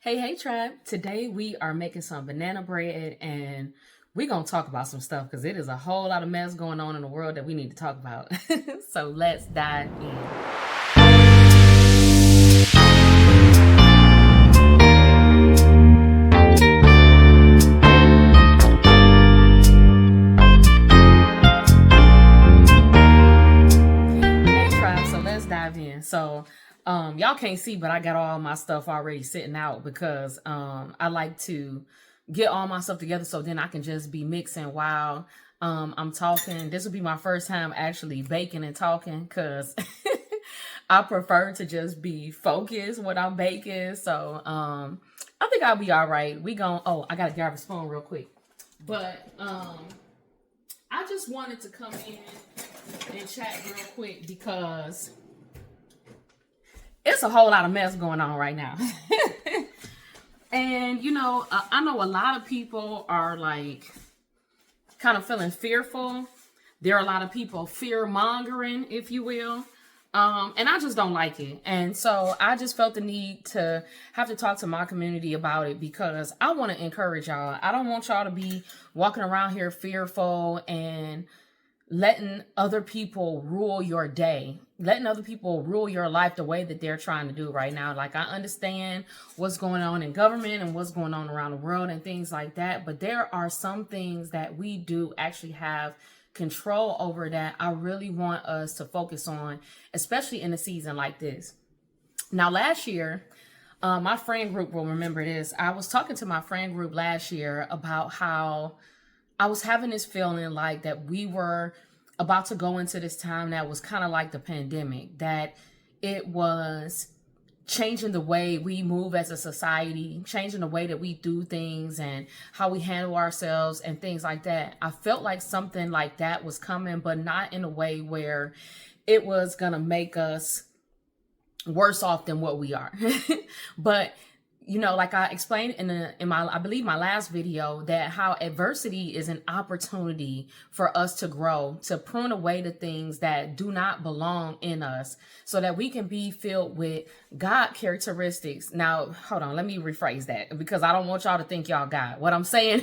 Hey, tribe. Today we are making some banana bread and we're going to talk about some stuff because it is a whole lot of mess going on in the world that we need to talk about. So let's dive in. Hey, tribe. So let's dive in. Y'all can't see, but I got all my stuff already sitting out because I like to get all my stuff together so then I can just be mixing while I'm talking. This will be my first time actually baking and talking because I prefer to just be focused when I'm baking. So I think I'll be all right. I gotta grab a spoon real quick. But I just wanted to come in and chat real quick because it's a whole lot of mess going on right now. And I know a lot of people are like kind of feeling fearful. There are a lot of people fear mongering, if you will. And I just don't like it. And so I just felt the need to have to talk to my community about it because I want to encourage y'all. I don't want y'all to be walking around here fearful and letting other people rule your day, letting other people rule your life the way that they're trying to do right now. Like, I understand what's going on in government and what's going on around the world and things like that. But there are some things that we do actually have control over that I really want us to focus on, especially in a season like this. Now, last year, my friend group will remember this. I was talking to my friend group last year about how I was having this feeling like that we were about to go into this time that was kind of like the pandemic, that it was changing the way we move as a society, changing the way that we do things and how we handle ourselves and things like that. I felt like something like that was coming, but not in a way where it was going to make us worse off than what we are. But like I explained in my, I believe my last video, that how adversity is an opportunity for us to grow, to prune away the things that do not belong in us so that we can be filled with God characteristics. Now, hold on, let me rephrase that because I don't want y'all to think y'all God. What I'm saying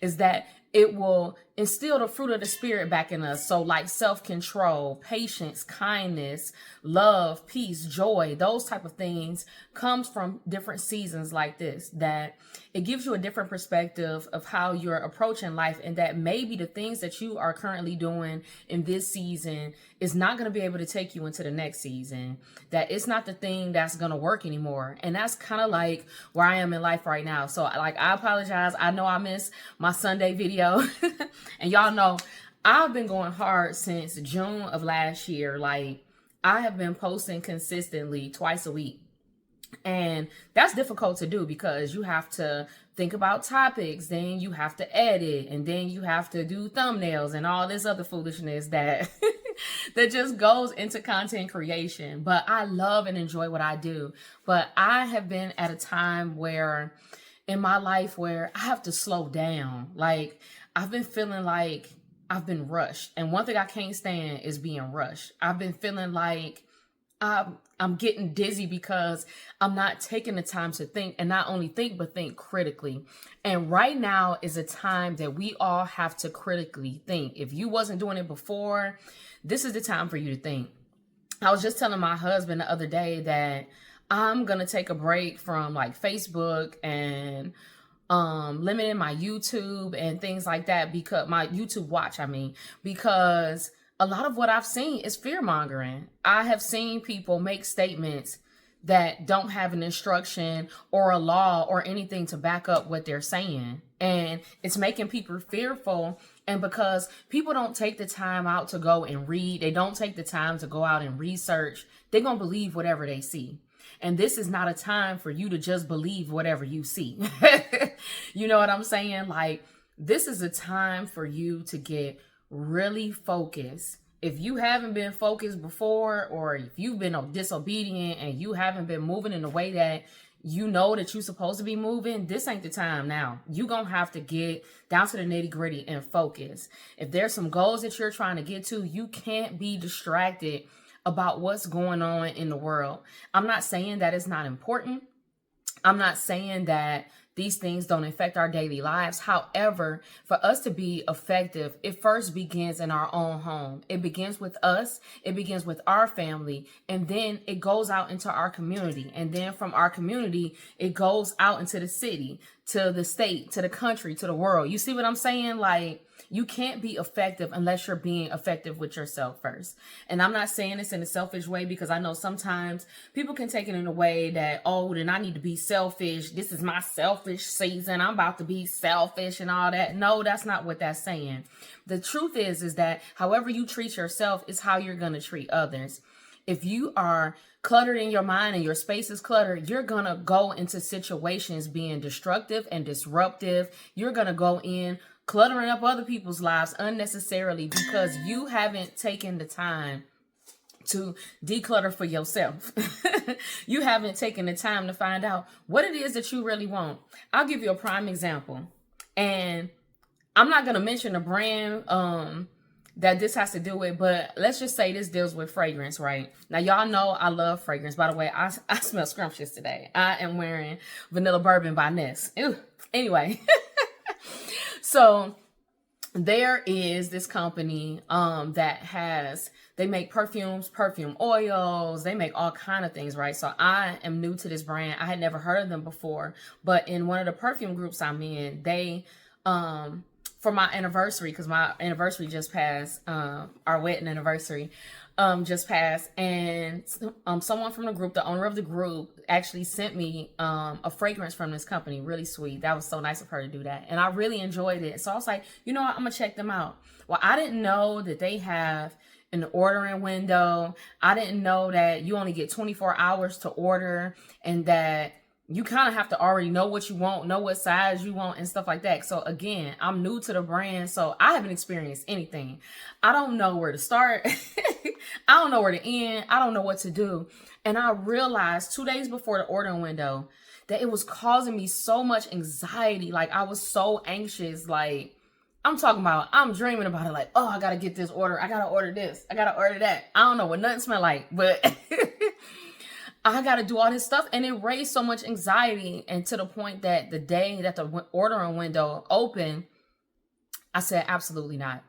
is that it will instill the fruit of the spirit back in us. So like self-control, patience, kindness, love, peace, joy, those type of things comes from different seasons like this, that it gives you a different perspective of how you're approaching life, and that maybe the things that you are currently doing in this season is not going to be able to take you into the next season, that it's not the thing that's going to work anymore. And that's kind of like where I am in life right now. So like, I apologize. I know I missed my Sunday video and y'all know I've been going hard since June of last year. Like, I have been posting consistently twice a week. And that's difficult to do because you have to think about topics, then you have to edit, and then you have to do thumbnails and all this other foolishness that that just goes into content creation. But I love and enjoy what I do. But I have been at a time where in my life where I have to slow down. Like, I've been feeling like I've been rushed. And one thing I can't stand is being rushed. I've been feeling like I'm getting dizzy because I'm not taking the time to think, and not only think, but think critically. And right now is a time that we all have to critically think. If you wasn't doing it before, this is the time for you to think. I was just telling my husband the other day that I'm going to take a break from like Facebook and limiting my YouTube and things like that, because my YouTube watch, because a lot of what I've seen is fear mongering. I have seen people make statements that don't have an instruction or a law or anything to back up what they're saying. And it's making people fearful. And because people don't take the time out to go and read, they don't take the time to go out and research, they're going to believe whatever they see. And this is not a time for you to just believe whatever you see. You know what I'm saying? Like, this is a time for you to get really focused. If you haven't been focused before, or if you've been disobedient and you haven't been moving in the way that you know that you're supposed to be moving, this ain't the time now. You're going to have to get down to the nitty gritty and focus. If there's some goals that you're trying to get to, you can't be distracted about what's going on in the world. I'm not saying that it's not important. I'm not saying that these things don't affect our daily lives. However, for us to be effective, it first begins in our own home. It begins with us. It begins with our family. And then it goes out into our community. And then from our community, it goes out into the city, to the state, to the country, to the world. You see what I'm saying? Like, you can't be effective unless you're being effective with yourself first. And I'm not saying this in a selfish way, because I know sometimes people can take it in a way that, oh, then I need to be selfish. This is my selfish season. I'm about to be selfish and all that. No, that's not what that's saying. The truth is that however you treat yourself is how you're going to treat others. If you are cluttered in your mind and your space is cluttered, you're going to go into situations being destructive and disruptive. You're going to go in cluttering up other people's lives unnecessarily because you haven't taken the time to declutter for yourself. You haven't taken the time to find out what it is that you really want. I'll give you a prime example. And I'm not going to mention a brand that this has to do with, but let's just say this deals with fragrance, right? Now, y'all know I love fragrance. By the way, I smell scrumptious today. I am wearing Vanilla Bourbon by Ness. Ew. Anyway. So there is this company they make perfumes, perfume oils, they make all kind of things, right? So I am new to this brand. I had never heard of them before, but in one of the perfume groups I'm in, they for my anniversary, because my anniversary just passed, our wedding anniversary just passed, and someone from the group, the owner of the group, actually sent me a fragrance from this company. Really sweet. That was so nice of her to do that, and I really enjoyed it. So I was like, you know what, I'm gonna check them out. Well, I didn't know that they have an ordering window. I didn't know that you only get 24 hours to order, and that you kind of have to already know what you want, know what size you want and stuff like that. So again, I'm new to the brand, so I haven't experienced anything. I don't know where to start. I don't know where to end. I don't know what to do. And I realized 2 days before the ordering window that it was causing me so much anxiety. Like, I was so anxious. Like, I'm talking about, I'm dreaming about it. Like, oh, I got to get this order. I got to order this. I got to order that. I don't know what nothing smell like, but I got to do all this stuff. And it raised so much anxiety. And to the point that the day that the ordering window opened, I said, absolutely not.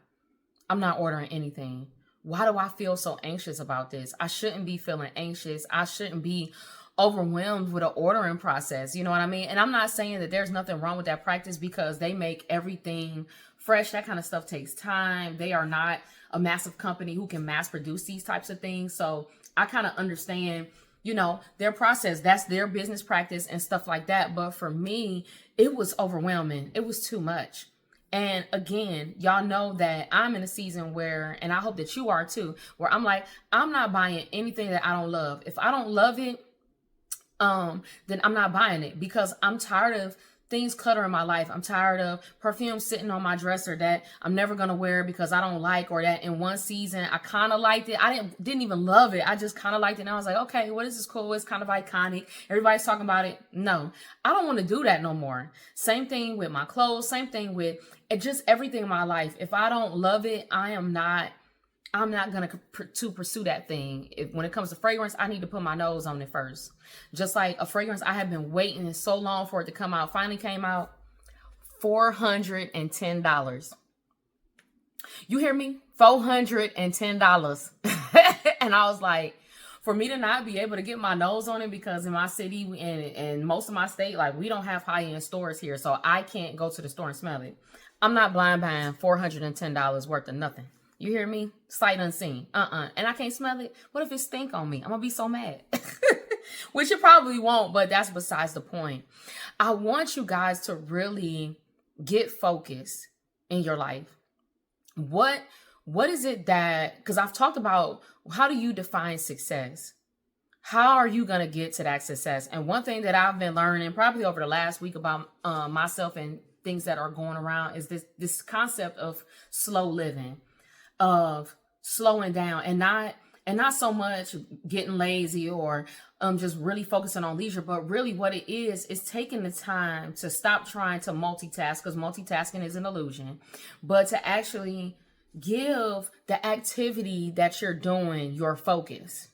I'm not ordering anything. Why do I feel so anxious about this? I shouldn't be feeling anxious. I shouldn't be overwhelmed with an ordering process. You know what I mean? And I'm not saying that there's nothing wrong with that practice, because they make everything fresh. That kind of stuff takes time. They are not a massive company who can mass produce these types of things. So I kind of understand, you know, their process. That's their business practice and stuff like that. But for me, it was overwhelming. It was too much. And again, y'all know that I'm in a season where, and I hope that you are too, where I'm like, I'm not buying anything that I don't love. If I don't love it, then I'm not buying it, because I'm tired of things cluttering my life. I'm tired of perfume sitting on my dresser that I'm never going to wear because I don't like, or that in one season I kind of liked it. I didn't even love it. I just kind of liked it. And I was like, okay, well, this is cool. It's kind of iconic. Everybody's talking about it. No, I don't want to do that no more. Same thing with my clothes. Same thing with just everything in my life. If I don't love it, I'm not going to pursue that thing. When it comes to fragrance, I need to put my nose on it first. Just like a fragrance I have been waiting so long for it to come out, finally came out, $410. You hear me? $410. And I was like, for me to not be able to get my nose on it, because in my city and most of my state, like, we don't have high-end stores here, so I can't go to the store and smell it. I'm not blind buying $410 worth of nothing. You hear me? Sight unseen. And I can't smell it. What if it stink on me? I'm going to be so mad. Which it probably won't, but that's besides the point. I want you guys to really get focused in your life. What is it that, because I've talked about, how do you define success? How are you going to get to that success? And one thing that I've been learning probably over the last week about myself and things that are going around is this concept of slow living, of slowing down, and not so much getting lazy or just really focusing on leisure, but really what it is taking the time to stop trying to multitask, because multitasking is an illusion, but to actually give the activity that you're doing your focus.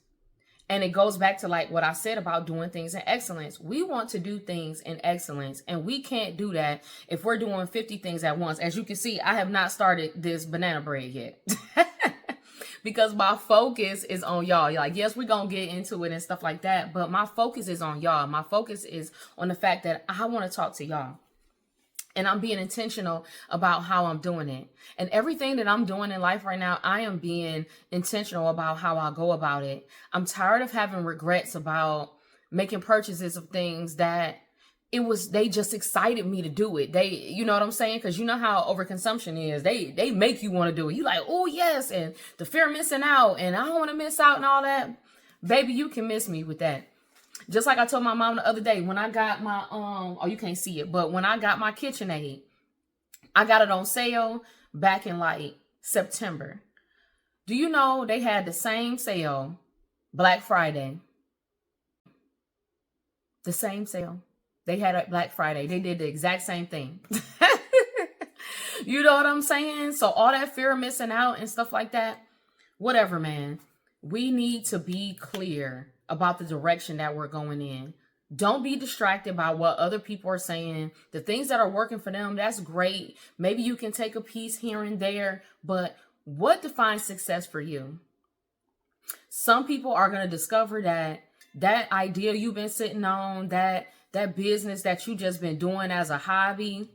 And it goes back to like what I said about doing things in excellence. We want to do things in excellence, and we can't do that if we're doing 50 things at once. As you can see, I have not started this banana bread yet because my focus is on y'all. Like, yes, we're going to get into it and stuff like that, but my focus is on y'all. My focus is on the fact that I want to talk to y'all. And I'm being intentional about how I'm doing it. And everything that I'm doing in life right now, I am being intentional about how I go about it. I'm tired of having regrets about making purchases of things that they just excited me to do it. You know what I'm saying? Because you know how overconsumption is. They make you want to do it. You like, oh yes, and the fear of missing out, and I don't want to miss out and all that. Baby, you can miss me with that. Just like I told my mom the other day, when I got my, oh, you can't see it, but when I got my KitchenAid, I got it on sale back in like September. Do you know they had the same sale Black Friday? The same sale. They had it Black Friday. They did the exact same thing. You know what I'm saying? So all that fear of missing out and stuff like that, whatever, man. We need to be clear about the direction that we're going in. Don't be distracted by what other people are saying. The things that are working for them, that's great. Maybe you can take a piece here and there, but what defines success for you? Some people are going to discover that idea you've been sitting on, that business that you just been doing as a hobby,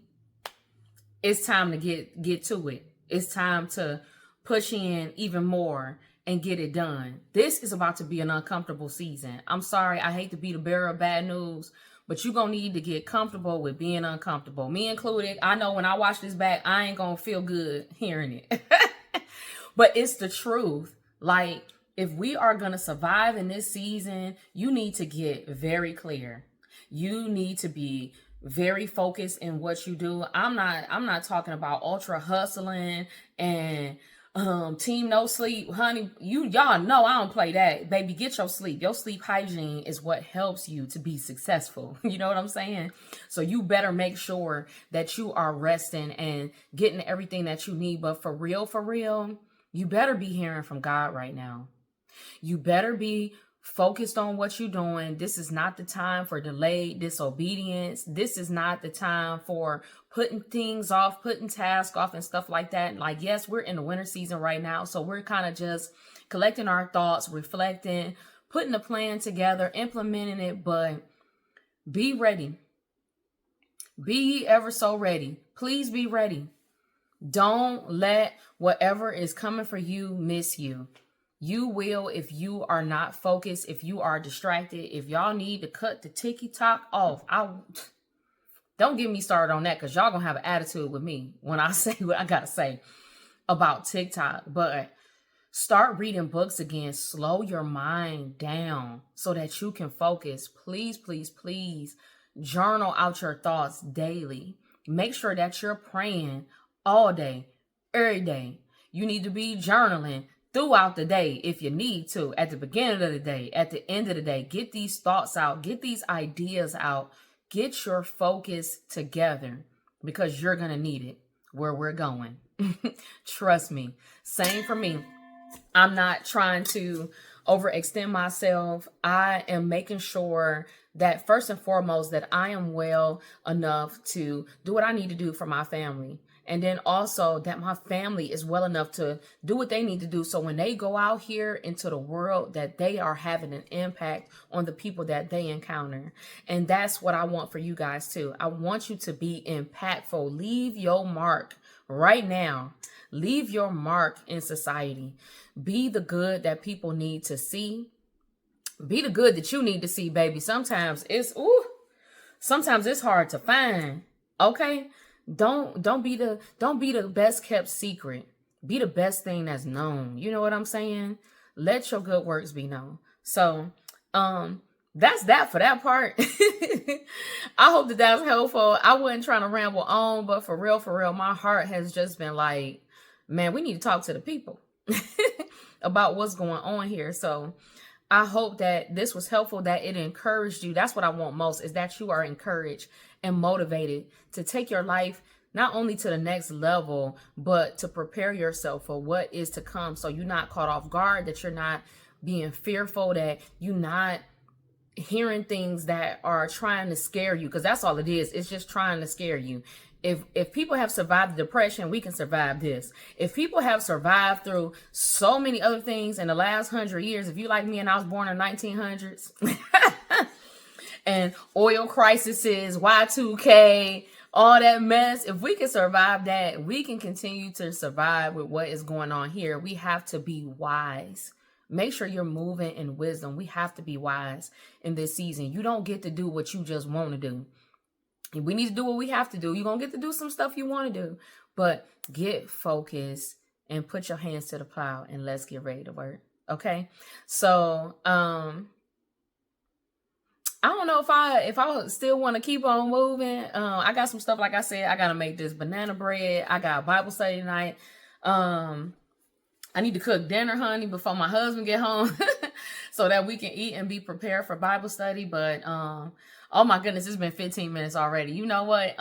it's time to get to it. It's time to push in even more and get it done. This is about to be an uncomfortable season. I'm sorry, I hate to be the bearer of bad news, but you're going to need to get comfortable with being uncomfortable. Me included. I know when I watch this back, I ain't going to feel good hearing it. But it's the truth. Like, if we are going to survive in this season, you need to get very clear. You need to be very focused in what you do. I'm not talking about ultra hustling and team no sleep, honey. Y'all know I don't play that. Baby, get your sleep. Your sleep hygiene is what helps you to be successful. You know what I'm saying? So you better make sure that you are resting and getting everything that you need. But for real, you better be hearing from God right now. You better be focused on what you're doing. This is not the time for delayed disobedience. This is not the time for putting things off, putting tasks off and stuff like that. Like, yes, we're in the winter season right now. So we're kind of just collecting our thoughts, reflecting, putting a plan together, implementing it. But be ready. Be ever so ready. Please be ready. Don't let whatever is coming for you miss you. You will if you are not focused, if you are distracted, if y'all need to cut the TikTok off. Don't get me started on that because y'all going to have an attitude with me when I say what I got to say about TikTok. But start reading books again. Slow your mind down so that you can focus. Please, please, please journal out your thoughts daily. Make sure that you're praying all day, every day. You need to be journaling throughout the day if you need to, at the beginning of the day, at the end of the day. Get these thoughts out, get these ideas out, get your focus together because you're going to need it where we're going. Trust me. Same for me. I'm not trying to overextend myself. I am making sure that first and foremost that I am well enough to do what I need to do for my family. And then also that my family is well enough to do what they need to do. So when they go out here into the world, that they are having an impact on the people that they encounter. And that's what I want for you guys too. I want you to be impactful. Leave your mark right now. Leave your mark in society. Be the good that people need to see. Be the good that you need to see, baby. Sometimes it's hard to find. Okay? Don't be the best kept secret. Be the best thing that's known. You know what I'm saying? Let your good works be known. So, that's that for that part. I hope that was helpful. I wasn't trying to ramble on, but for real, my heart has just been like, man, we need to talk to the people about what's going on here. So I hope that this was helpful, that it encouraged you. That's what I want most, is that you are encouraged and motivated to take your life not only to the next level, but to prepare yourself for what is to come. So you're not caught off guard, that you're not being fearful, that you're not hearing things that are trying to scare you, because that's all it is. It's just trying to scare you. If people have survived the depression, we can survive this. If people have survived through so many other things in the last 100 years, if you like me and I was born in 1900s, and oil crises, Y2K, all that mess, if we can survive that, we can continue to survive with what is going on here. We have to be wise. Make sure you're moving in wisdom. We have to be wise in this season. You don't get to do what you just want to do. We need to do what we have to do. You're going to get to do some stuff you want to do, but get focused and put your hands to the plow, and let's get ready to work. Okay. So, I don't know if I still want to keep on moving. I got some stuff, like I said, I got to make this banana bread. I got Bible study tonight. I need to cook dinner, honey, before my husband get home so that we can eat and be prepared for Bible study. But, oh my goodness, it's been 15 minutes already. You know what?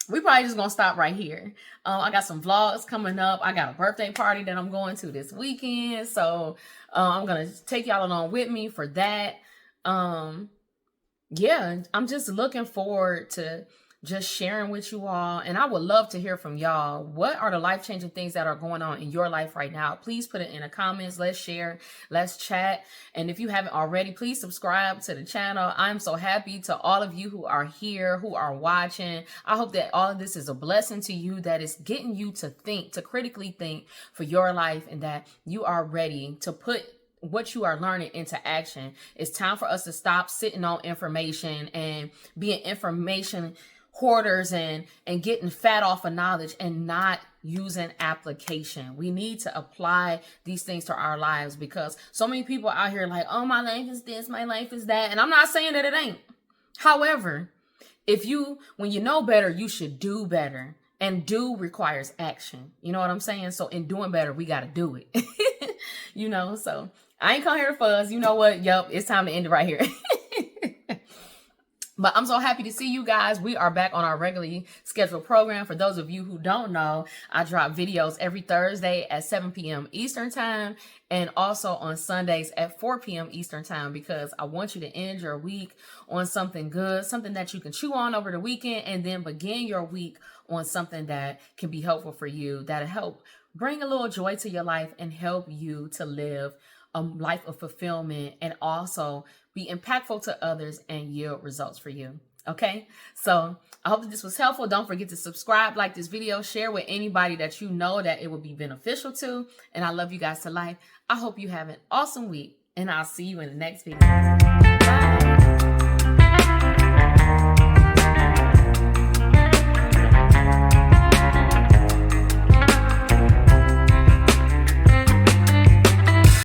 We probably just gonna stop right here. I got some vlogs coming up. I got a birthday party that I'm going to this weekend. So, I'm going to take y'all along with me for that. Yeah, I'm just looking forward to just sharing with you all. And I would love to hear from y'all. What are the life-changing things that are going on in your life right now? Please put it in the comments. Let's share. Let's chat. And if you haven't already, please subscribe to the channel. I'm so happy to all of you who are here, who are watching. I hope that all of this is a blessing to you, that is getting you to think, to critically think for your life, and that you are ready to put what you are learning into action. It's time for us to stop sitting on information and being information hoarders and getting fat off of knowledge and not using application. We need to apply these things to our lives, because so many people out here like, oh, my life is this, my life is that. And I'm not saying that it ain't. However, when you know better, you should do better. And do requires action. You know what I'm saying? So in doing better, we got to do it. So I ain't come here to fuzz. You know what? Yup, it's time to end it right here. But I'm so happy to see you guys. We are back on our regularly scheduled program. For those of you who don't know, I drop videos every Thursday at 7 p.m. Eastern time, and also on Sundays at 4 p.m. Eastern time, because I want you to end your week on something good, something that you can chew on over the weekend, and then begin your week on something that can be helpful for you, that'll help bring a little joy to your life and help you to live a life of fulfillment, and also be impactful to others and yield results for you. Okay, so I hope that this was helpful. Don't forget to subscribe, like this video, share with anybody that you know that it would be beneficial to. And I love you guys to life. I hope you have an awesome week, and I'll see you in the next video.